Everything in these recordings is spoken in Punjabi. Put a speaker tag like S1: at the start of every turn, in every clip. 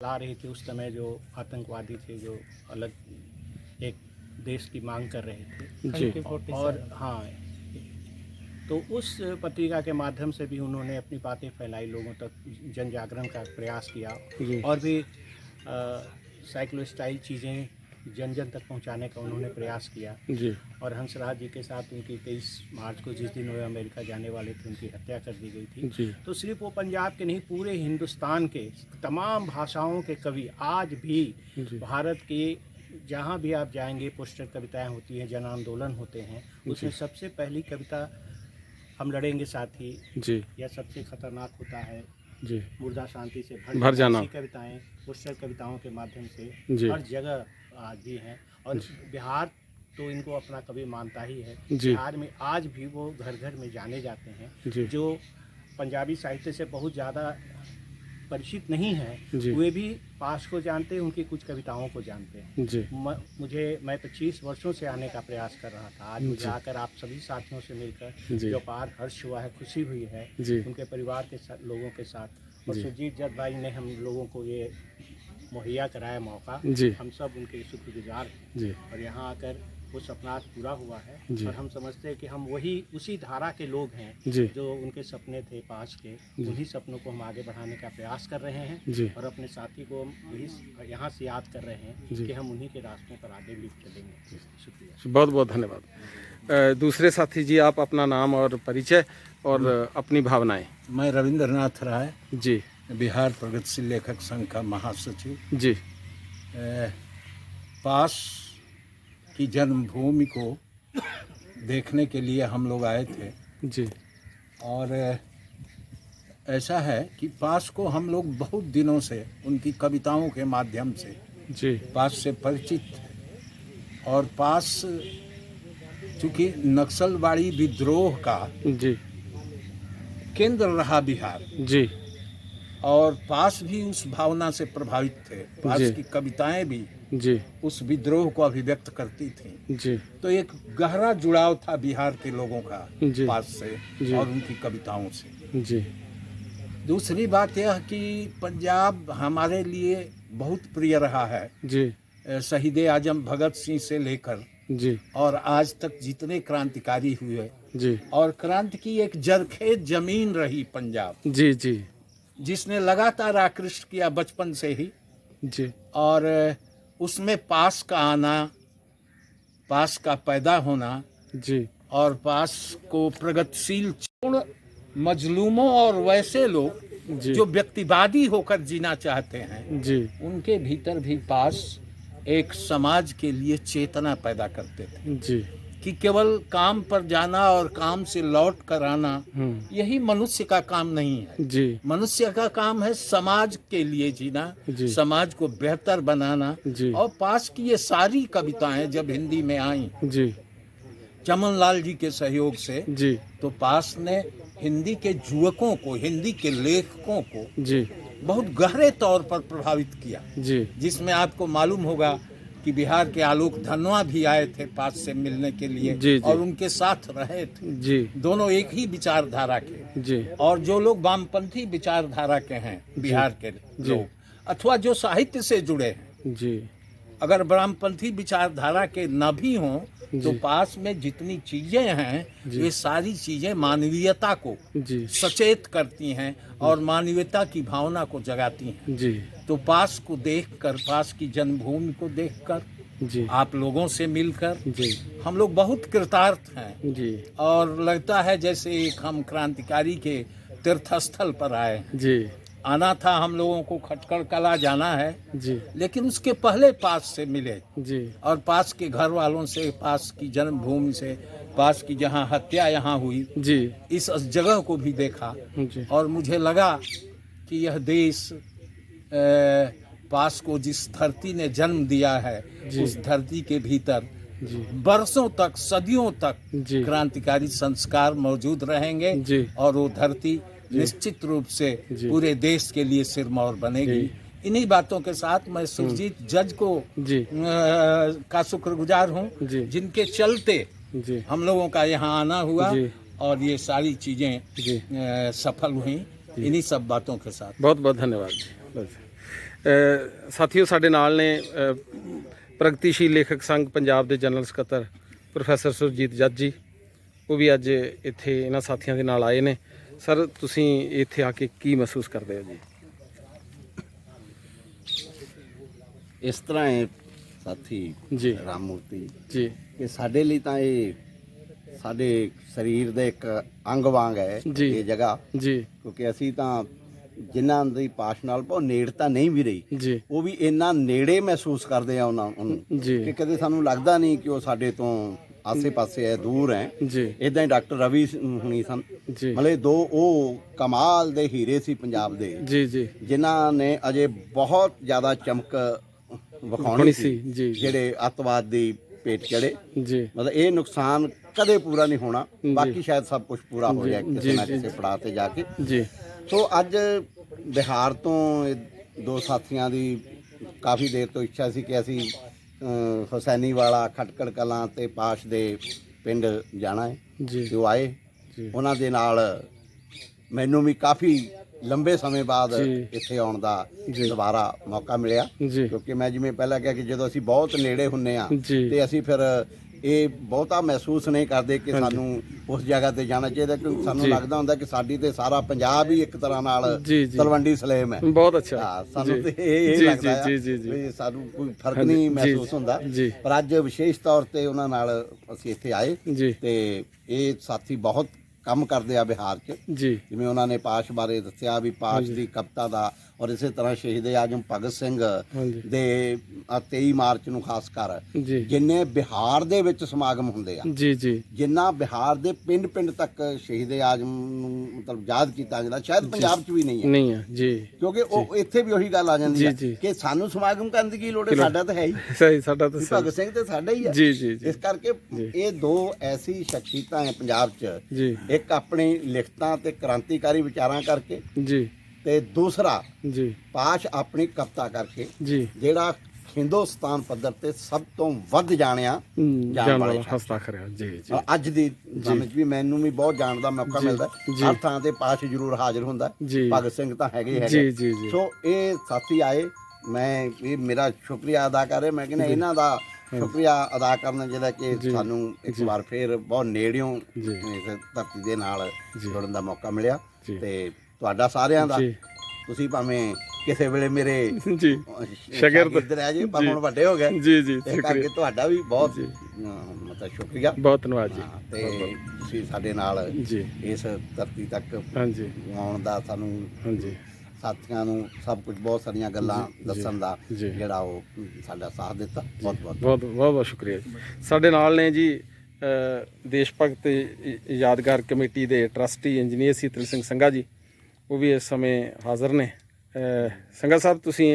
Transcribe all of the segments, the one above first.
S1: ला रही थी उस समय जो आतंकवादी थे, जो अलग एक देश की मांग कर रहे थे
S2: जी।
S1: और हाँ, तो उस पत्रिका के माध्यम से भी उन्होंने अपनी बातें फैलाई, लोगों तक जन जागरण का प्रयास किया
S2: जी।
S1: और भी साइक्लो स्टाइल चीज़ें जन जन तक पहुंचाने का उन्होंने प्रयास किया।
S2: जी।
S1: और हंसराज जी के साथ उनकी 23 मार्च को जिस दिन वे अमेरिका जाने वाले थे, उनकी हत्या कर दी गई थी।
S2: जी।
S1: तो सिर्फ वो पंजाब के नहीं, पूरे हिंदुस्तान के तमाम भाषाओं के कवि आज भी
S2: जी।
S1: भारत के जहाँ भी आप जाएंगे पोस्टर कविताएं होती हैं, जन आंदोलन होते हैं, उसमें सबसे पहली कविता हम लड़ेंगे साथी
S2: जी।
S1: या सबसे खतरनाक होता है
S2: जी।
S1: मुर्दा शांति से
S2: भर जाना।
S1: ऐसी कविताएं पोस्टर कविताओं के माध्यम से
S2: जी।
S1: हर जगह आज भी हैं। और बिहार तो इनको अपना कवि मानता ही है।
S2: जी।
S1: बिहार में आज भी वो घर घर में जाने जाते हैं,
S2: जी।
S1: जो पंजाबी साहित्य से बहुत ज़्यादा परिचित नहीं है,
S2: जी।
S1: वे भी पास को जानते हैं, उनकी कुछ कविताओं को जानते हैं।
S2: जी।
S1: मैं 25 वर्षों से आने का प्रयास कर रहा था। आज मुझे
S2: जी।
S1: आकर आप सभी साथियों से मिलकर
S2: जी।
S1: जो अपार हर्ष हुआ है, खुशी हुई है
S2: जी।
S1: उनके परिवार के साथ, लोगों के साथ। और
S2: जी।
S1: सुरजीत जट भाई ने हम लोगों को ये मुहैया कराया मौका,
S2: जी।
S1: हम सब उनके शुक्रगुजार हैं।
S2: जी।
S1: और यहाँ आकर वो सपना आज पूरा हुआ है
S2: जी।
S1: और हम समझते हैं कि हम वही उसी धारा के लोग हैं
S2: जी।
S1: जो उनके सपने थे पास के, उन्हीं सपनों को हम आगे बढ़ाने का प्रयास कर रहे हैं।
S2: जी।
S1: और अपने साथी को यही यहाँ से याद कर रहे हैं
S2: जी।
S1: कि हम उन्हीं के रास्तों पर आगे भी चलेंगे। शुक्रिया।
S2: बहुत बहुत धन्यवाद। दूसरे साथी जी, आप अपना नाम और परिचय और अपनी भावनाएं।
S3: मैं रविंद्रनाथ राय,
S2: जी।
S3: बिहार प्रगतिशील लेखक संघ का महासचिव।
S2: जी।
S3: पास की जन्मभूमि को देखने के लिए हम लोग आए थे।
S2: जी।
S3: और ऐसा है कि पास को हम लोग बहुत दिनों से उनकी कविताओं के माध्यम से
S2: जी।
S3: पास से परिचित थे। और पास चूँकि नक्सलवाड़ी विद्रोह का
S2: जी।
S3: केंद्र रहा बिहार,
S2: जी।
S3: और पास भी उस भावना से प्रभावित थे। पास
S2: जी।
S3: की कविताएं भी
S2: जी।
S3: उस विद्रोह को अभिव्यक्त करती थी।
S2: जी।
S3: तो एक गहरा जुड़ाव था बिहार के लोगों का
S2: जी।
S3: पास से
S2: जी।
S3: और उनकी कविताओं से।
S2: जी।
S3: दूसरी बात यह कि पंजाब हमारे लिए बहुत प्रिय रहा है।
S2: जी।
S3: शहीद आजम भगत सिंह से लेकर
S2: जी।
S3: और आज तक जितने क्रांतिकारी हुए,
S2: जी।
S3: और क्रांति की एक जरखेज जमीन रही पंजाब,
S2: जी। जी।
S3: जिसने लगातार आकृष्ट किया बचपन से ही।
S2: जी।
S3: और उसमें पास का आना, पास का पैदा होना,
S2: जी।
S3: और पास को प्रगतिशील मजलूमों और वैसे लोग
S2: जी।
S3: जो व्यक्तिवादी होकर जीना चाहते हैं,
S2: जी।
S3: उनके भीतर भी पास एक समाज के लिए चेतना पैदा करते थे
S2: जी।
S3: कि केवल काम पर जाना और काम से लौट कर आना यही मनुष्य का काम नहीं है।
S2: जी।
S3: मनुष्य का काम है समाज के लिए जीना,
S2: जी।
S3: समाज को बेहतर बनाना।
S2: जी।
S3: और पास की ये सारी कविताएं जब हिंदी में आई
S2: जी।
S3: चमन लाल जी के सहयोग से,
S2: जी।
S3: तो पास ने हिंदी के युवकों को, हिंदी के लेखकों को
S2: जी।
S3: बहुत गहरे तौर पर प्रभावित किया।
S2: जी।
S3: जिसमें आपको मालूम होगा कि बिहार के आलोक धनवा भी आए थे पास से मिलने के लिए।
S2: जी। जी।
S3: और उनके साथ रहे थे।
S2: जी।
S3: दोनों एक ही विचारधारा के।
S2: जी।
S3: और जो लोग वामपंथी विचारधारा के हैं बिहार के लोग, अथवा जो साहित्य से जुड़े हैं,
S2: जी।
S3: अगर वामपंथी विचारधारा के न भी हों, तो
S2: जी।
S3: पास में जितनी चीजें हैं, ये सारी चीजें मानवीयता को
S2: जी।
S3: सचेत करती हैं और मानवीयता की भावना को जगाती हैं।
S2: जी।
S3: तो पास को देखकर, पास की जन्मभूमि को देखकर,
S2: जी।
S3: आप लोगों से मिलकर
S2: जी।
S3: हम लोग बहुत कृतार्थ हैं।
S2: जी।
S3: और लगता है जैसे एक हम क्रांतिकारी के तीर्थस्थल पर आए।
S2: जी।
S3: आना था हम लोगों को, खटकड़ कला जाना है,
S2: जी।
S3: लेकिन उसके पहले पास से मिले।
S2: जी।
S3: और पास के घर वालों से, पास की जन्मभूमि से, पास की जहाँ हत्या यहाँ हुई,
S2: जी।
S3: इस जगह को भी देखा।
S2: जी।
S3: और मुझे लगा कि यह देश पास को जिस धरती ने जन्म दिया है, उस धरती के भीतर
S2: जी।
S3: बरसों तक, सदियों तक
S2: जी।
S3: क्रांतिकारी संस्कार मौजूद रहेंगे।
S2: जी।
S3: और वो धरती निश्चित रूप से पूरे देश के लिए सिरमौर बनेगी। इन्हीं बातों के साथ मैं सुरजीत जज को
S2: जी।
S3: का शुक्रगुजार हूँ,
S2: जी।
S3: जिनके चलते
S2: जी।
S3: हम लोगों का यहाँ आना हुआ
S2: जी।
S3: और ये सारी चीजें
S2: जी।
S3: सफल हुई। इन्हीं सब बातों के साथ
S2: बहुत बहुत धन्यवाद जी। बस। ਸਾਥੀਓ ਸਾਡੇ ਨਾਲ ਨੇ ਪ੍ਰਗਤੀਸ਼ੀਲ ਲੇਖਕ ਸੰਘ ਪੰਜਾਬ ਦੇ ਜਨਰਲ ਸਕੱਤਰ ਪ੍ਰੋਫੈਸਰ ਸੁਰਜੀਤ ਜੱਜ ਜੀ। ਉਹ ਵੀ ਅੱਜ ਇੱਥੇ ਇਹਨਾਂ ਸਾਥੀਆਂ ਦੇ ਨਾਲ ਆਏ ਨੇ। ਸਰ, ਤੁਸੀਂ ਇੱਥੇ ਆ ਕੇ ਕੀ ਮਹਿਸੂਸ ਕਰਦੇ ਹੋ ਜੀ?
S4: ਇਸ ਤਰ੍ਹਾਂ ਹੈ ਸਾਥੀ
S2: ਜੀ
S4: ਰਾਮ ਮੂਰਤੀ
S2: ਜੀ
S4: ਕਿ ਸਾਡੇ ਲਈ ਤਾਂ ਇਹ ਸਾਡੇ ਸਰੀਰ ਦਾ ਇੱਕ ਅੰਗ ਵਾਂਗ ਹੈ
S2: ਜੀ।
S4: ਇਹ ਜਗ੍ਹਾ,
S2: ਜੀ
S4: ਕਿਉਂਕਿ ਅਸੀਂ ਤਾਂ ਜਿਨ੍ਹਾਂ ਦੀ ਪਾਸ਼ ਨਾਲ ਬਹੁਤ ਨੇੜਤਾ ਨਹੀਂ ਵੀ ਰਹੀ,
S2: ਜੀ
S4: ਉਹ ਵੀ ਇੰਨਾ ਨੇੜੇ ਮਹਿਸੂਸ ਕਰਦੇ ਆ ਉਹਨਾਂ ਨੂੰ
S2: ਜੀ
S4: ਕਿ ਕਦੇ ਸਾਨੂੰ ਲੱਗਦਾ ਨਹੀਂ ਕਿ ਉਹ ਸਾਡੇ ਤੋਂ ਆਸੇ-ਪਾਸੇ ਹੈ, ਦੂਰ ਹੈ।
S2: ਜੀ
S4: ਇਦਾਂ ਹੀ ਡਾਕਟਰ ਰਵੀ ਹੁਣੀ ਸਨ,
S2: ਜੀ
S4: ਮਤਲਬ ਦੋ ਉਹ ਕਮਾਲ ਦੇ ਹੀਰੇ ਸੀ ਪੰਜਾਬ ਦੇ,
S2: ਜੀ ਜੀ
S4: ਜਿਨ੍ਹਾਂ ਨੇ ਅਜੇ ਬਹੁਤ ਜ਼ਿਆਦਾ ਚਮਕ ਵਿਖਾਉਣੀ ਸੀ,
S2: ਜੀ
S4: ਜਿਹੜੇ ਅੱਤਵਾਦ ਦੀ ਭੇਟ ਚੜੇ।
S2: ਜੀ
S4: ਮਤਲਬ ਇਹ ਨੁਕਸਾਨ ਕਦੇ ਪੂਰਾ ਨਹੀਂ ਹੋਣਾ, ਬਾਕੀ ਸ਼ਾਇਦ ਸਭ ਕੁਝ ਪੂਰਾ ਹੋ ਜਾਏ ਕਿਸੇ ਨਾ ਕਿਸੇ ਪੜਾਅ ਤੇ ਜਾ ਕੇ।
S2: ਜੀ
S4: ਸੋ ਅੱਜ ਬਿਹਾਰ ਤੋਂ ਇਹ ਦੋ ਸਾਥੀਆਂ ਦੀ ਕਾਫੀ ਦੇਰ ਤੋਂ ਇੱਛਾ ਸੀ ਕਿ ਅਸੀਂ ਹੁਸੈਨੀ ਵਾਲਾ, ਖਟਕੜ ਕਲਾਂ ਤੇ ਪਾਸ਼ ਦੇ ਪਿੰਡ ਜਾਣਾ ਹੈ,
S2: ਜੀ
S4: ਜੋ ਆਏ।
S2: ਜੀ
S4: ਉਹਨਾਂ ਦੇ ਨਾਲ ਮੈਨੂੰ ਵੀ ਕਾਫੀ ਲੰਬੇ ਸਮੇਂ ਬਾਅਦ
S2: ਜੀ।
S4: ਇੱਥੇ ਆਉਣ ਦਾ
S2: ਜੀ।
S4: ਦੁਬਾਰਾ ਮੌਕਾ ਮਿਲਿਆ,
S2: ਜੀ
S4: ਕਿਉਂਕਿ ਮੈਂ ਜਿਵੇਂ ਪਹਿਲਾਂ ਕਿਹਾ ਕਿ ਜਦੋਂ ਅਸੀਂ ਬਹੁਤ ਨੇੜੇ ਹੁੰਨੇ ਆ
S2: ਜੀ।
S4: ਤੇ ਅਸੀਂ ਫਿਰ ਇਹ ਬਹੁਤਾ ਮਹਿਸੂਸ ਨਹੀਂ ਕਰਦੇ ਕਿ ਸਾਨੂੰ ਉਸ ਜਗ੍ਹਾ ਤੇ ਜਾਣਾ ਚਾਹੀਦਾ, ਕਿਉਂਕਿ ਸਾਨੂੰ
S2: ਜੀ।
S4: ਲੱਗਦਾ ਹੁੰਦਾ ਕਿ ਸਾਡੀ ਤੇ ਸਾਰਾ ਪੰਜਾਬ ਹੀ ਇੱਕ ਤਰ੍ਹਾਂ ਨਾਲ
S2: ਜੀ ਜੀ
S4: ਤਲਵੰਡੀ ਸਲੇਮ ਹੈ।
S2: ਬਹੁਤ ਅੱਛਾ।
S4: ਹਾਂ, ਸਾਨੂੰ
S2: ਜੀ।
S4: ਤੇ ਇਹ
S2: ਜੀ,
S4: ਲੱਗਦਾ
S2: ਜੀ,
S4: ਹੈ
S2: ਜੀ, ਜੀ।
S4: ਵੀ ਸਾਨੂੰ ਕੋਈ ਫਰਕ
S2: ਹਾਂਜੀ,
S4: ਨਹੀਂ
S2: ਜੀ,
S4: ਮਹਿਸੂਸ ਹੁੰਦਾ।
S2: ਜੀ।
S4: ਪਰ ਅੱਜ ਵਿਸ਼ੇਸ਼ ਤੌਰ ਤੇ ਉਹਨਾਂ ਨਾਲ ਅਸੀਂ ਇੱਥੇ ਆਏ
S2: ਜੀ
S4: ਤੇ ਇਹ ਸਾਥੀ ਬਹੁਤ ਕੰਮ ਕਰਦੇ ਆ ਬਿਹਾਰ 'ਚ।
S2: ਜੀ
S4: ਜਿਵੇਂ ਉਹਨਾਂ ਨੇ ਪਾਸ਼ ਬਾਰੇ ਦੱਸਿਆ ਵੀ ਪਾਸ਼ ਦੀ ਕਵਿਤਾ ਦਾ, ਔਰ ਇਸੇ ਤਰ੍ਹਾਂ ਸ਼ਹੀਦ ਆਜਮ ਭਗਤ ਸਿੰਘ
S2: ਹਾਂਜੀ
S4: ਦੇ 23 ਮਾਰਚ ਨੂੰ ਖਾਸ ਕਰ
S2: ਜੀ
S4: ਜਿੰਨੇ ਬਿਹਾਰ ਦੇ ਵਿੱਚ ਸਮਾਗਮ ਹੁੰਦੇ ਆ,
S2: ਜੀ ਜੀ
S4: ਜਿੰਨਾ ਬਿਹਾਰ ਦੇ ਪਿੰਡ-ਪਿੰਡ ਤੱਕ ਸ਼ਹੀਦ ਆਜਮ ਨੂੰ ਮਤਲਬ ਯਾਦ ਕੀਤਾ ਜਾਂਦਾ, ਸ਼ਾਇਦ ਪੰਜਾਬ 'ਚ ਵੀ ਨਹੀਂ ਹੈ,
S2: ਨਹੀਂ ਹੈ ਜੀ।
S4: ਕਿਉਂਕਿ ਉਹ ਇੱਥੇ ਵੀ ਉਹੀ ਗੱਲ ਆ ਜਾਂਦੀ ਹੈ
S2: ਜੀ, ਜੀ।
S4: ਕਿ ਸਾਨੂੰ ਸਮਾਗਮ ਕਰਨ ਦੀ ਕੀ ਲੋੜ ਹੈ, ਸਾਡਾ ਤਾਂ ਹੈ ਹੀ,
S2: ਸਹੀ, ਸਾਡਾ ਤਾਂ
S4: ਵੀ
S2: ਸਹੀ।
S4: ਭਗਤ ਸਿੰਘ ਤੇ ਸਾਡਾ ਹੀ ਹੈ।
S2: ਜੀ ਜੀ ਜੀ
S4: ਇਸ ਕਰਕੇ ਇਹ ਦੋ ਐਸੀ ਸ਼ਖਸੀਅਤਾਂ ਹੈ ਪੰਜਾਬ 'ਚ,
S2: ਜੀ
S4: ਇੱਕ ਆਪਣੀ ਲਿਖਤਾਂ ਤੇ ਕ੍ਰਾਂਤੀਕਾਰੀ ਵਿਚਾਰਾਂ ਕਰਕੇ,
S2: ਜੀ
S4: ਤੇ ਦੂਸਰਾ
S2: ਜੀ
S4: ਪਾਸ਼ ਆਪਣੀ ਕਵਿਤਾ ਕਰਕੇ,
S2: ਜੀ
S4: ਜਿਹੜਾ ਹਿੰਦੁਸਤਾਨ ਪੱਧਰ ਤੇ ਸਭ ਤੋਂ ਵੱਧ ਜਾਣਿਆ
S2: ਜਾਣ ਵਾਲਾ
S4: ਸ਼ਖਸ।
S2: ਹਸਤਾਖਰ ਹੈ। ਜੀ ਜੀ
S4: ਅੱਜ ਦੀ ਸਮੇਂ 'ਚ ਵੀ ਮੈਨੂੰ ਵੀ ਬਹੁਤ ਜਾਣ ਦਾ ਮੌਕਾ ਮਿਲਦਾ,
S2: ਜੀ।
S4: ਹਰ ਥਾਂ ਤੇ ਪਾਸ਼ ਜ਼ਰੂਰ ਹਾਜ਼ਰ ਹੁੰਦਾ।
S2: ਜੀ।
S4: ਭਗਤ ਸਿੰਘ ਤਾਂ ਹੈਗੇ ਹੀ
S2: ਜੀ
S4: ਹੈਗੇ।
S2: ਜੀ ਜੀ
S4: ਸੋ ਇਹ ਸਾਥੀ ਆਏ, ਮੈਂ ਇਹ ਮੇਰਾ ਸ਼ੁਕਰੀਆ ਅਦਾ ਕਰ ਰਿਹਾ। ਮੈਂ ਕਹਿੰਦਾ ਇਹਨਾਂ ਦਾ ਸ਼ੁਕਰੀਆ ਅਦਾ ਕਰਨਾ ਜਿਹੜਾ ਕਿ ਸਾਨੂੰ ਇੱਕ ਵਾਰ ਫੇਰ ਬਹੁਤ ਨੇੜਿਓਂ
S2: ਜੀ।
S4: ਇਸ ਧਰਤੀ ਦੇ ਨਾਲ
S2: ਜੀ।
S4: ਜੁੜਨ ਦਾ ਮੌਕਾ ਮਿਲਿਆ।
S2: ਜੀ।
S4: ਤੇ ਤੁਹਾਡਾ ਸਾਰਿਆਂ ਦਾ,
S2: ਜੀ
S4: ਤੁਸੀਂ ਭਾਵੇਂ ਕਿਸੇ ਵੇਲੇ ਮੇਰੇ
S2: ਜੀ
S4: ਸ਼ਾਗਿਰਦ ਰਹਿ ਜੇ, ਪਰ ਹੁਣ ਵੱਡੇ ਹੋ ਗਏ,
S2: ਜੀ ਜੀ
S4: ਇਸ ਕਰਕੇ ਤੁਹਾਡਾ ਵੀ ਬਹੁਤ ਮਤਲਬ ਸ਼ੁਕਰੀਆ।
S2: ਬਹੁਤ ਧੰਨਵਾਦ ਜੀ।
S4: ਹਾਂ, ਤੇ ਤੁਸੀਂ ਸਾਡੇ ਨਾਲ
S2: ਜੀ
S4: ਇਸ ਧਰਤੀ ਤੱਕ
S2: ਹਾਂਜੀ
S4: ਆਉਣ ਦਾ, ਸਾਨੂੰ
S2: ਹਾਂਜੀ
S4: ਸਾਥੀਆਂ ਨੂੰ ਸਭ ਕੁਝ ਬਹੁਤ ਸਾਰੀਆਂ ਗੱਲਾਂ ਦੱਸਣ ਦਾ
S2: ਜੀ।
S4: ਜਿਹੜਾ ਉਹ ਸਾਡਾ ਸਾਥ ਦਿੱਤਾ, ਬਹੁਤ ਬਹੁਤ
S2: ਬਹੁਤ ਬਹੁਤ ਬਹੁਤ ਸ਼ੁਕਰੀਆ ਜੀ। ਸਾਡੇ ਨਾਲ ਨੇ ਜੀ ਦੇਸ਼ ਭਗਤ ਯਾਦਗਾਰ ਕਮੇਟੀ ਦੇ ਟਰਸਟੀ ਇੰਜੀਨੀਅਰ ਸੀਤਲ ਸਿੰਘ ਸੰਘਾ ਜੀ, ਉਹ ਵੀ ਇਸ ਸਮੇਂ ਹਾਜ਼ਰ ਨੇ। ਸੰਘਾ ਸਾਹਿਬ, ਤੁਸੀਂ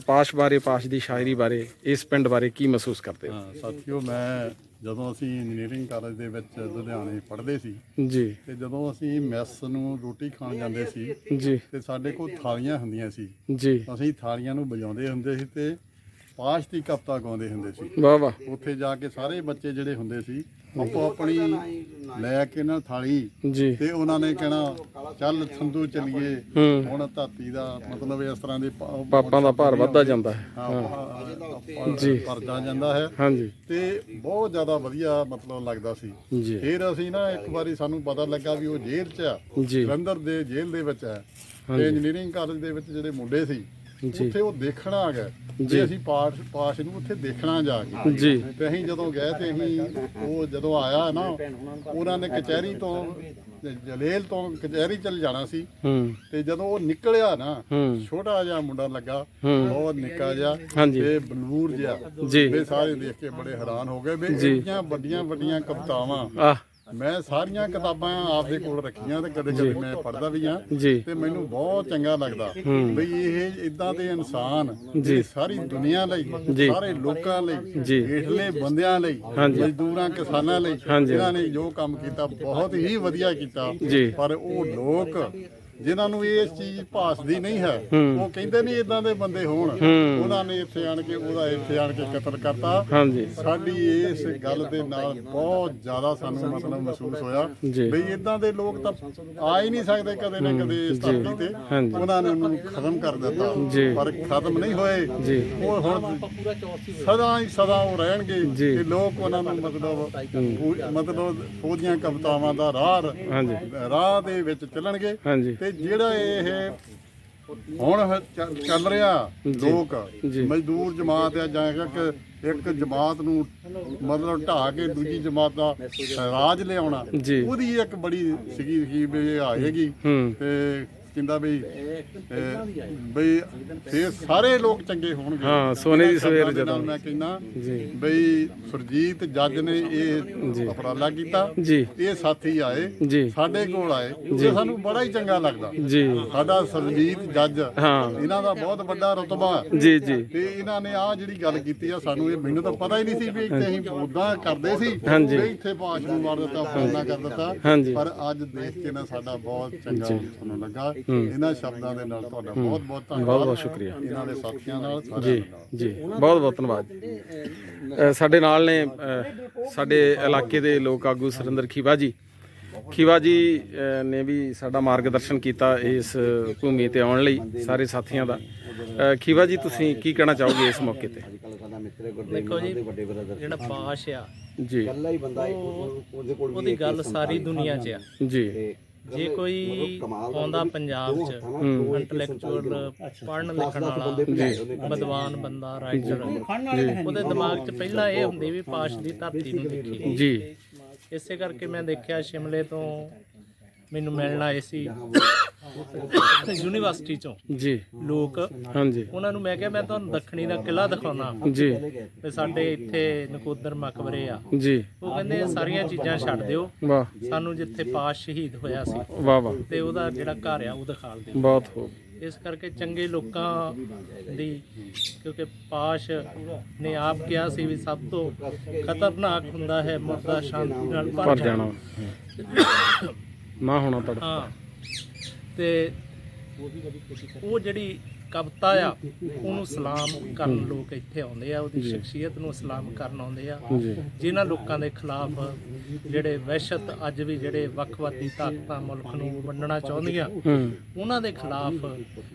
S2: ਪਾਸ਼ ਬਾਰੇ, ਪਾਸ਼ ਦੀ ਸ਼ਾਇਰੀ ਬਾਰੇ, ਇਸ ਪਿੰਡ ਬਾਰੇ ਕੀ ਮਹਿਸੂਸ ਕਰਦੇ ਹੋ?
S5: ਸਾਥੀਓ, ਮੈਂ ਜਦੋਂ ਅਸੀਂ ਇੰਜੀਨੀਅਰਿੰਗ ਕਾਲਜ ਦੇ ਵਿੱਚ ਲੁਧਿਆਣੇ ਪੜ੍ਹਦੇ ਸੀ,
S2: ਜੀ
S5: ਤੇ ਜਦੋਂ ਅਸੀਂ ਮੈਸ ਨੂੰ ਰੋਟੀ ਖਾਣ ਜਾਂਦੇ ਸੀ
S2: ਜੀ
S5: ਤੇ ਸਾਡੇ ਕੋਲ ਥਾਲੀਆਂ ਹੁੰਦੀਆਂ ਸੀ।
S2: ਜੀ
S5: ਅਸੀਂ ਥਾਲੀਆਂ ਨੂੰ ਵਜਾਉਂਦੇ ਹੁੰਦੇ ਸੀ ਤੇ ਪਾਸ਼ ਦੀ ਕਵਿਤਾ ਗਾਉਂਦੇ ਹੁੰਦੇ ਸੀ।
S2: ਵਾਹ ਵਾਹ।
S5: ਉੱਥੇ ਜਾ ਕੇ ਸਾਰੇ ਬੱਚੇ ਜਿਹੜੇ ਹੁੰਦੇ ਸੀ, ਆਪੋ ਆਪਣੀ ਲੈ ਕੇ ਨਾ ਥਾਲੀ,
S2: ਜੀ
S5: ਤੇ ਉਹਨਾਂ ਨੇ ਕਹਿਣਾ ਚੱਲ ਸੰਧੂ ਚੱਲੀਏ,
S2: ਹੂੰ
S5: ਹੁਣ ਧਰਤੀ ਦਾ ਮਤਲਬ ਇਸ ਤਰ੍ਹਾਂ ਦੇ
S2: ਪਾਪਾਂ ਦਾ ਭਾਰ ਵੱਧਦਾ ਜਾਂਦਾ ਹੈ।
S5: ਜੀ ਭਰਦਾ ਜਾਂਦਾ ਹੈ।
S2: ਹਾਂਜੀ
S5: ਤੇ ਬਹੁਤ ਜ਼ਿਆਦਾ ਵਧੀਆ ਮਤਲਬ ਲੱਗਦਾ ਸੀ।
S2: ਜੀ
S5: ਫਿਰ ਅਸੀਂ ਨਾ ਇੱਕ ਵਾਰੀ ਸਾਨੂੰ ਪਤਾ ਲੱਗਾ ਵੀ ਉਹ ਜੇਲ੍ਹ 'ਚ ਆ,
S2: ਜੀ
S5: ਜਲੰਧਰ ਦੇ ਜੇਲ੍ਹ ਦੇ ਵਿੱਚ ਹੈ, ਤੇ ਇੰਜੀਨੀਅਰਿੰਗ ਕਾਲਜ ਦੇ ਵਿੱਚ ਜਿਹੜੇ ਮੁੰਡੇ ਸੀ
S2: ਜੀ
S5: ਉੱਥੇ ਉਹ ਦੇਖਣ ਆ ਗਏ
S2: ਜੀ।
S5: ਤੇ ਅਸੀਂ ਪਾਸ਼ ਨੂੰ ਉੱਥੇ ਦੇਖਣਾ ਜਾ ਕੇ।
S2: ਜੀ
S5: ਤੇ ਅਸੀਂ ਜਦੋਂ ਗਏ ਤੇ ਅਸੀਂ ਉਹ ਜਦੋਂ ਆਇਆ ਨਾ, ਉਹਨਾਂ ਨੇ ਕਚਹਿਰੀ ਤੋਂ, ਜਲੇਲ ਤੋਂ ਕਚਹਿਰੀ ਚਲ ਜਾਣਾ ਸੀ,
S2: ਹੂੰ
S5: ਤੇ ਜਦੋਂ ਉਹ ਨਿਕਲਿਆ ਨਾ,
S2: ਹੂੰ
S5: ਛੋਟਾ ਜਿਹਾ ਮੁੰਡਾ ਲੱਗਾ,
S2: ਹੂੰ
S5: ਬਹੁਤ ਨਿੱਕਾ ਜਿਹਾ
S2: ਹਾਂਜੀ
S5: ਤੇ ਬਲੂਰ ਜਿਹਾ,
S2: ਜੀ
S5: ਵੀ ਸਾਰੇ ਦੇਖ ਕੇ ਬੜੇ ਹੈਰਾਨ ਹੋ ਗਏ ਵੀ
S2: ਜੀ।
S5: ਇੰਨੀਆਂ ਵੱਡੀਆਂ ਵੱਡੀਆਂ ਕਵਿਤਾਵਾਂ।
S2: ਆਹ
S5: ਮੈਂ ਸਾਰੀਆਂ ਕਿਤਾਬਾਂ ਆਪਦੇ ਕੋਲ ਰੱਖੀਆਂ ਤੇ ਕਦੇ ਕਦੇ ਮੈਂ ਪੜ੍ਹਦਾ ਵੀ ਹਾਂ,
S2: ਜੀ
S5: ਤੇ ਮੈਨੂੰ ਬਹੁਤ ਚੰਗਾ ਲੱਗਦਾ ਬਈ ਇਹ ਇਦਾਂ ਦੇ ਇਨਸਾਨ
S2: ਜੀ।
S5: ਜਿਹੜੇ ਸਾਰੀ ਦੁਨੀਆ ਲਈ,
S2: ਜੀ।
S5: ਸਾਰੇ ਲੋਕਾਂ ਲਈ,
S2: ਜੀ।
S5: ਹੇਠਲੇ ਬੰਦਿਆਂ ਲਈ,
S2: ਹਾਂਜੀ।
S5: ਮਜ਼ਦੂਰਾਂ ਕਿਸਾਨਾਂ ਲਈ,
S2: ਹਾਂਜੀ।
S5: ਇਹਨਾਂ ਨੇ ਜੋ ਕੰਮ ਕੀਤਾ ਬਹੁਤ ਹੀ ਵਧੀਆ ਕੀਤਾ।
S2: ਜੀ।
S5: ਪਰ ਉਹ ਲੋਕ ਜਿਨ੍ਹਾਂ ਨੂੰ ਇਹ ਚੀਜ਼ ਭਾਸਦੀ ਨਹੀਂ ਹੈ, ਉਹ ਕਹਿੰਦੇ ਨਹੀਂ ਇਦਾਂ ਦੇ ਬੰਦੇ ਹੋਣ, ਉਹਨਾਂ ਨੇ ਇੱਥੇ ਆਣ ਕੇ ਉਹਦਾ ਇੱਥੇ ਆਣ ਕੇ ਕਤਲ ਕਰਤਾ।
S2: ਹਾਂਜੀ
S5: ਸਾਡੀ ਇਸ ਗੱਲ ਦੇ ਨਾਲ ਬਹੁਤ ਜ਼ਿਆਦਾ ਸਾਨੂੰ ਮਤਲਬ ਮਹਿਸੂਸ ਹੋਇਆ
S2: ਜੀ।
S5: ਬਈ ਇਦਾਂ ਦੇ ਲੋਕ ਤਾਂ ਆ ਹੀ ਨਹੀਂ ਸਕਦੇ ਕਦੇ ਨਾ ਕਦੇ ਇਸ ਧਰਤੀ ਤੇ।
S2: ਹਾਂਜੀ।
S5: ਉਹਨਾਂ ਨੇ ਉਹਨੂੰ ਖਤਮ ਕਰ ਦਿੱਤਾ,
S2: ਜੀ।
S5: ਪਰ ਖਤਮ ਨਹੀਂ ਹੋਏ।
S2: ਜੀ।
S5: ਉਹ ਹੁਣ ਸਦਾ ਹੀ ਸਦਾ ਉਹ ਰਹਿਣਗੇ
S2: ਜੀ।
S5: ਕਿ ਲੋਕ ਉਹਨਾਂ ਨੂੰ ਮਤਲਬ ਉਹਦੀਆਂ ਕਵਿਤਾਵਾਂ ਦਾ ਰਾਹ ਦੇ ਵਿੱਚ ਚੱਲਣਗੇ।
S2: ਹਾਂਜੀ
S5: ਤੇ ਜਿਹੜਾ ਇਹ ਹੁਣ ਚੱਲ ਰਿਹਾ ਲੋਕ ਮਜ਼ਦੂਰ ਜਮਾਤ ਆ ਜਾਂ ਇੱਕ ਜਮਾਤ ਨੂੰ ਮਤਲਬ ਢਾਹ ਕੇ ਦੂਜੀ ਜਮਾਤ ਦਾ ਰਾਜ ਲਿਆਉਣਾ,
S2: ਜੀ।
S5: ਉਹਦੀ ਇੱਕ ਬੜੀ ਸੀਗੀ ਵੀ ਇਹ ਆਏਗੀ ਤੇ ਕਹਿੰਦਾ ਬਈ ਫੇਰ ਸਾਰੇ ਲੋਕ ਚੰਗੇ ਹੋਣਗੇ।
S2: ਹਾਂ, ਸੋਨੇ ਦੀ ਸਵੇਰ
S5: ਦੇ ਨਾਲ
S2: ਜਦੋਂ
S5: ਮੈਂ ਕਹਿੰਦਾ
S2: ਜੀ
S5: ਬਈ ਸੁਰਜੀਤ ਜੱਜ ਨੇ ਇਹ ਉਪਰਾਲਾ ਕੀਤਾ।
S2: ਜੀ
S5: ਇਹ ਸਾਥੀ ਆਏ
S2: ਜੀ
S5: ਸਾਡੇ ਕੋਲ ਆਏ ਤੇ ਸਾਨੂੰ ਬੜਾ ਹੀ ਚੰਗਾ ਲੱਗਦਾ।
S2: ਜੀ
S5: ਸਾਡਾ ਸੁਰਜੀਤ ਜੱਜ,
S2: ਹਾਂ
S5: ਇਹਨਾਂ ਦਾ ਬਹੁਤ ਵੱਡਾ ਰੁਤਬਾ ਹੈ
S2: ਜੀ ਜੀ
S5: ਤੇ ਇਹਨਾਂ ਨੇ ਆਹ ਜਿਹੜੀ ਗੱਲ ਕੀਤੀ ਆ, ਸਾਨੂੰ ਇਹ ਮੈਨੂੰ ਤਾਂ ਪਤਾ ਹੀ ਨਹੀਂ ਸੀ ਵੀ ਇੱਥੇ ਅਸੀਂ ਉਦਾਂ ਕਰਦੇ ਸੀ
S2: ਹਾਂਜੀ।
S5: ਵੀ ਇੱਥੇ ਭਾਸ਼ ਨੂੰ ਮਾਰ ਦਿੱਤਾ, ਫਲਾਣਾ ਕਰ ਦਿੱਤਾ।
S2: ਹਾਂਜੀ।
S5: ਪਰ ਅੱਜ ਦੇਖ ਕੇ ਨਾ ਸਾਡਾ ਬਹੁਤ ਚੰਗਾ ਸਾਨੂੰ ਲੱਗਾ। ਇਹਨਾਂ ਸ਼ਬਦਾਂ ਦੇ ਨਾਲ ਤੁਹਾਡਾ ਬਹੁਤ ਬਹੁਤ ਧੰਨਵਾਦ।
S2: ਬਹੁਤ ਬਹੁਤ ਸ਼ੁਕਰੀਆ
S5: ਇਹਨਾਂ ਦੇ ਸਾਥੀਆਂ ਨਾਲ
S2: ਜੀ
S5: ਸਾਰਿਆਂ ਨਾਲ।
S2: ਜੀ ਬਹੁਤ ਬਹੁਤ ਧੰਨਵਾਦ। ਸਾਡੇ ਨਾਲ ਨੇ ਸਾਡੇ ਇਲਾਕੇ ਦੇ ਲੋਕ ਆਗੂ ਸੁਰਿੰਦਰ ਖੀਵਾ ਜੀ। ਖੀਵਾ ਜੀ ਨੇ ਵੀ ਸਾਡਾ ਮਾਰਗਦਰਸ਼ਨ ਕੀਤਾ ਇਸ ਭੂਮੀ ਤੇ ਆਉਣ ਲਈ ਸਾਰੇ ਸਾਥੀਆਂ ਦਾ। ਖੀਵਾ ਜੀ ਤੁਸੀਂ ਕੀ ਕਹਿਣਾ ਚਾਹੋਗੇ ਇਸ ਮੌਕੇ ਤੇ?
S6: ਦੇਖੋ ਜੀ, ਜਿਹੜਾ ਪਾਸ਼ ਆ
S2: ਜੀ
S6: ਉਹਦੀ ਗੱਲ ਸਾਰੀ ਦੁਨੀਆ 'ਚ ਆ।
S2: ਜੀ
S6: ਜੇ ਕੋਈ ਆਉਂਦਾ ਪੰਜਾਬ 'ਚ ਇੰਟੈਲੈਕਚੁਅਲ ਪੜ੍ਹਨ ਲਿਖਣ ਵਾਲਾ ਵਿਦਵਾਨ ਬੰਦਾ, ਰਾਈਟਰ, ਉਹਦੇ ਦਿਮਾਗ 'ਚ ਪਹਿਲਾਂ ਇਹ ਹੁੰਦੀ ਵੀ ਪਾਸ਼ ਦੀ ਧਰਤੀ ਨੂੰ ਦੇਖੀ।
S2: ਜੀ
S6: ਇਸੇ ਕਰਕੇ ਮੈਂ ਦੇਖਿਆ ਸ਼ਿਮਲੇ ਤੋਂ ਮੈਨੂੰ ਮਿਲਣ ਆਏ ਸੀ ਯੂਨੀਵਰਸਿਟੀ ਚੋਂ
S2: ਜੀ
S6: ਲੋਕ।
S2: ਹਾਂਜੀ
S6: ਉਹਨਾਂ ਨੂੰ ਮੈਂ ਕਿਹਾ ਮੈਂ ਤੁਹਾਨੂੰ ਦੱਖਣੀ ਦਾ ਕਿਲ੍ਹਾ ਦਿਖਾਉਣਾ
S2: ਜੀ
S6: ਤੇ ਸਾਡੇ ਇੱਥੇ ਨਕੋਦਰ ਮਕਬਰੇ ਆ।
S2: ਜੀ
S6: ਉਹ ਕਹਿੰਦੇ ਇਹ ਸਾਰੀਆਂ ਚੀਜ਼ਾਂ ਛੱਡ ਦਿਓ,
S2: ਵਾਹ
S6: ਸਾਨੂੰ ਜਿੱਥੇ ਪਾਸ਼ ਸ਼ਹੀਦ ਹੋਇਆ ਸੀ
S2: ਵਾਹ ਵਾਹ
S6: ਤੇ ਉਹਦਾ ਜਿਹੜਾ ਘਰ ਆ ਉਹ ਦਿਖਾ ਦਿਓ।
S2: ਬਹੁਤ ਹੋ
S6: ਇਸ ਕਰਕੇ ਚੰਗੇ ਲੋਕਾਂ ਦੀ, ਕਿਉਂਕਿ ਪਾਸ਼ ਨੇ ਆਪ ਕਿਹਾ ਸੀ ਵੀ ਸਭ ਤੋਂ ਖਤਰਨਾਕ ਹੁੰਦਾ ਹੈ ਮੁਰਦਾ ਸ਼ਾਂਤੀ ਨਾਲ
S2: ਭਰ
S6: ਭਰ
S2: ਜਾਣਾ
S6: ਜਾਣਾ।
S2: ਨਾ ਹੋਣਾ ਪੜ
S6: ਹਾਂ, ਤੇ ਉਹ ਜਿਹੜੀ ਕਵਿਤਾ ਆ ਉਹਨੂੰ ਸਲਾਮ ਕਰਨ ਲੋਕ ਇੱਥੇ ਆਉਂਦੇ ਆ, ਉਹਦੀ ਸ਼ਖਸੀਅਤ ਨੂੰ ਸਲਾਮ ਕਰਨ ਆਉਂਦੇ ਆ। ਜਿਨ੍ਹਾਂ ਲੋਕਾਂ ਦੇ ਖਿਲਾਫ ਜਿਹੜੇ ਵਹਿਸ਼ਤ ਅੱਜ ਵੀ ਜਿਹੜੇ ਵੱਖਵਾਦੀ ਤਾਕਤਾਂ ਮੁਲਕ ਨੂੰ ਵੰਡਣਾ ਚਾਹੁੰਦੀਆਂ, ਉਹਨਾਂ ਦੇ ਖਿਲਾਫ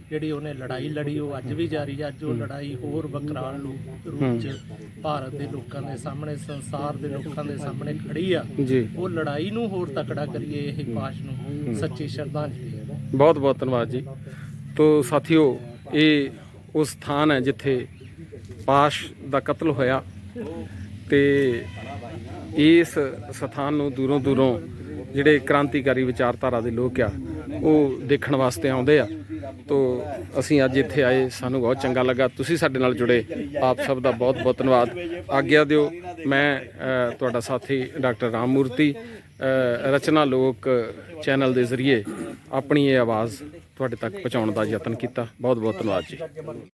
S6: ਜਿਹੜੀ ਉਹਨੇ ਲੜਾਈ ਲੜੀ ਉਹ ਅੱਜ ਵੀ ਜਾਰੀ ਆ। ਅੱਜ ਉਹ ਲੜਾਈ ਹੋਰ ਵਿਕਰਾਲ ਰੂਪ 'ਚ ਭਾਰਤ ਦੇ ਲੋਕਾਂ ਦੇ ਸਾਹਮਣੇ, ਸੰਸਾਰ ਦੇ ਲੋਕਾਂ ਦੇ ਸਾਹਮਣੇ ਖੜੀ ਆ।
S2: ਜੀ
S6: ਉਹ ਲੜਾਈ ਨੂੰ ਹੋਰ ਤਕੜਾ ਕਰੀਏ, ਇਹ ਪਾਸ਼ ਨੂੰ ਸੱਚੀ ਸ਼ਰਧਾਂਜਲੀ ਹੈ।
S2: ਬਹੁਤ ਬਹੁਤ ਧੰਨਵਾਦ ਜੀ। ਤੋ ਸਾਥੀਓ, ਇਹ ਉਹ ਸਥਾਨ ਹੈ ਜਿੱਥੇ ਪਾਸ਼ ਦਾ ਕਤਲ ਹੋਇਆ ਤੇ ਇਸ ਸਥਾਨ ਨੂੰ ਦੂਰੋਂ ਦੂਰੋਂ ਜਿਹੜੇ ਕ੍ਰਾਂਤੀਕਾਰੀ ਵਿਚਾਰਧਾਰਾ ਦੇ ਲੋਕ ਆ ਉਹ ਦੇਖਣ ਵਾਸਤੇ ਆਉਂਦੇ ਆ। ਤੋ ਅਸੀਂ ਅੱਜ ਇੱਥੇ ਆਏ, ਸਾਨੂੰ ਬਹੁਤ ਚੰਗਾ ਲੱਗਾ। ਤੁਸੀਂ ਸਾਡੇ ਨਾਲ ਜੁੜੇ, ਆਪ ਸਭ ਦਾ ਬਹੁਤ ਬਹੁਤ ਧੰਨਵਾਦ। ਆਗਿਆ ਦਿਓ, ਮੈਂ ਤੁਹਾਡਾ ਸਾਥੀ ਡਾਕਟਰ ਰਾਮ ਮੂਰਤੀ ਰਚਨਾ ਲੋਕ ਚੈਨਲ ਦੇ ਜ਼ਰੀਏ ਆਪਣੀ ਇਹ ਆਵਾਜ਼ ਤੁਹਾਡੇ ਤੱਕ ਪਹੁੰਚਾਉਣ ਦਾ ਯਤਨ ਕੀਤਾ। ਬਹੁਤ ਬਹੁਤ ਧੰਨਵਾਦ ਜੀ।